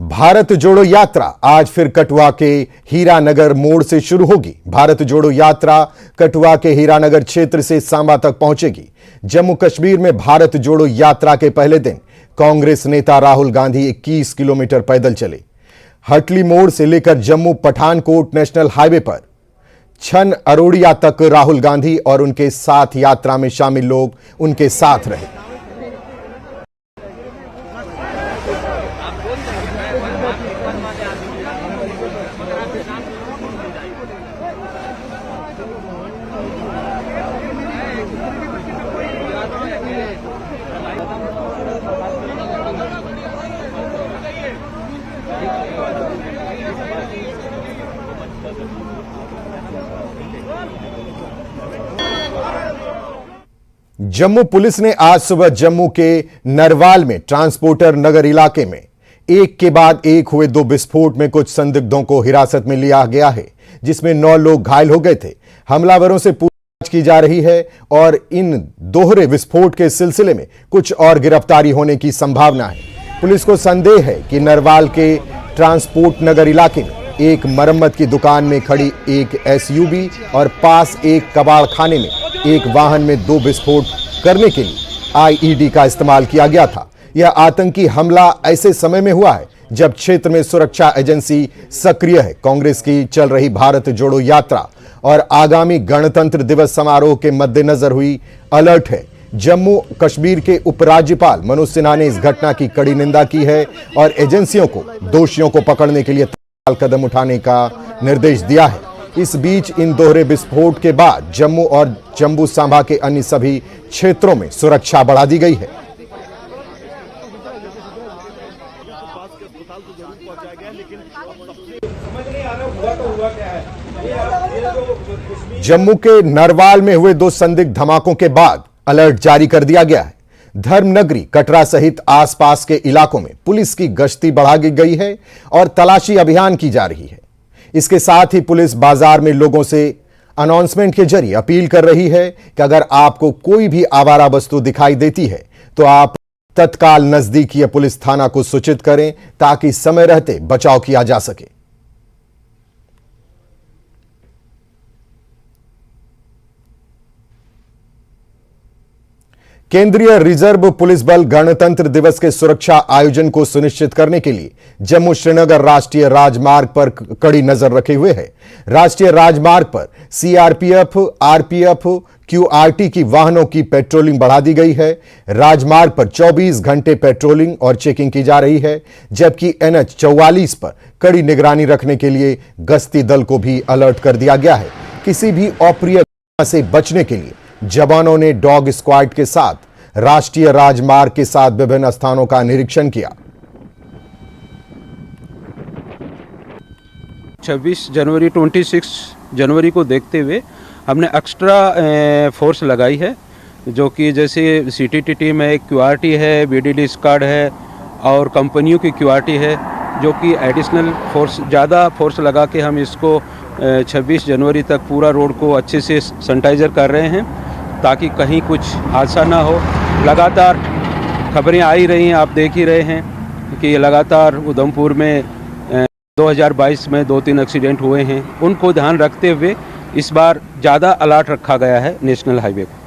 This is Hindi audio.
भारत जोड़ो यात्रा आज फिर कठुआ के हीरानगर मोड़ से शुरू होगी। भारत जोड़ो यात्रा कठुआ के हीरानगर क्षेत्र से सांबा तक पहुंचेगी। जम्मू कश्मीर में भारत जोड़ो यात्रा के पहले दिन कांग्रेस नेता राहुल गांधी 21 किलोमीटर पैदल चले। हटली मोड़ से लेकर जम्मू पठानकोट नेशनल हाईवे पर छन अरोड़िया तक राहुल गांधी और उनके साथ यात्रा में शामिल लोग उनके साथ रहे। जम्मू पुलिस ने आज सुबह जम्मू के नरवाल में ट्रांसपोर्टर नगर इलाके में एक के बाद एक हुए 2 विस्फोट में कुछ संदिग्धों को हिरासत में लिया गया है, जिसमें 9 लोग घायल हो गए थे। हमलावरों से पूछताछ की जा रही है और इन दोहरे विस्फोट के सिलसिले में कुछ और गिरफ्तारी होने की संभावना है। पुलिस को संदेह है कि नरवाल के ट्रांसपोर्ट नगर इलाके में एक मरम्मत की दुकान में खड़ी एक एसयूवी और पास एक कबाड़ खाने में एक वाहन में 2 विस्फोट करने के लिए आईईडी का इस्तेमाल किया गया था। यह आतंकी हमला ऐसे समय में हुआ है जब क्षेत्र में सुरक्षा एजेंसी सक्रिय है। कांग्रेस की चल रही भारत जोड़ो यात्रा और आगामी गणतंत्र दिवस समारोह के मद्देनजर हुई अलर्ट है। जम्मू कश्मीर के उपराज्यपाल मनोज सिन्हा ने इस घटना की कड़ी निंदा की है और एजेंसियों को दोषियों को पकड़ने के लिए तत्काल कदम उठाने का निर्देश दिया है। इस बीच इन दोहरे विस्फोट के बाद जम्मू और जम्मू सांबा के अन्य सभी क्षेत्रों में सुरक्षा बढ़ा दी गई है। जम्मू के नरवाल में हुए 2 संदिग्ध धमाकों के बाद अलर्ट जारी कर दिया गया है। धर्मनगरी कटरा सहित आसपास के इलाकों में पुलिस की गश्ती बढ़ा गई है और तलाशी अभियान की जा रही है। इसके साथ ही पुलिस बाजार में लोगों से अनाउंसमेंट के जरिए अपील कर रही है कि अगर आपको कोई भी आवारा वस्तु दिखाई देती है तो आप तत्काल नजदीकी पुलिस थाना को सूचित करें ताकि समय रहते बचाव किया जा सके। केंद्रीय रिजर्व पुलिस बल गणतंत्र दिवस के सुरक्षा आयोजन को सुनिश्चित करने के लिए जम्मू श्रीनगर राष्ट्रीय राजमार्ग पर कड़ी नजर रखे हुए है। राष्ट्रीय राजमार्ग पर सीआरपीएफ, आरपीएफ, क्यूआरटी की वाहनों की पेट्रोलिंग बढ़ा दी गई है। राजमार्ग पर 24 घंटे पेट्रोलिंग और चेकिंग की जा रही है, जबकि NH 44 पर कड़ी निगरानी रखने के लिए गश्ती दल को भी अलर्ट कर दिया गया है। किसी भी अप्रिय घटना से बचने के लिए जवानों ने डॉग स्क्वाड के साथ राष्ट्रीय राजमार्ग के साथ विभिन्न स्थानों का निरीक्षण किया। 26 जनवरी को देखते हुए हमने एक्स्ट्रा फोर्स लगाई है, जो कि जैसे सीटीटी टीम है, क्यूआरटी है, बीडीडी स्क्वाड है और कंपनियों की क्यूआरटी है, जो कि एडिशनल फोर्स ज़्यादा फोर्स लगा के हम इसको 26 जनवरी तक पूरा रोड को अच्छे से सैनिटाइजर कर रहे हैं ताकि कहीं कुछ हादसा ना हो। लगातार खबरें आ ही रही हैं, आप देख ही रहे हैं कि लगातार उधमपुर में 2022 में 2-3 एक्सीडेंट हुए हैं। उनको ध्यान रखते हुए इस बार ज़्यादा अलर्ट रखा गया है नेशनल हाईवे पर।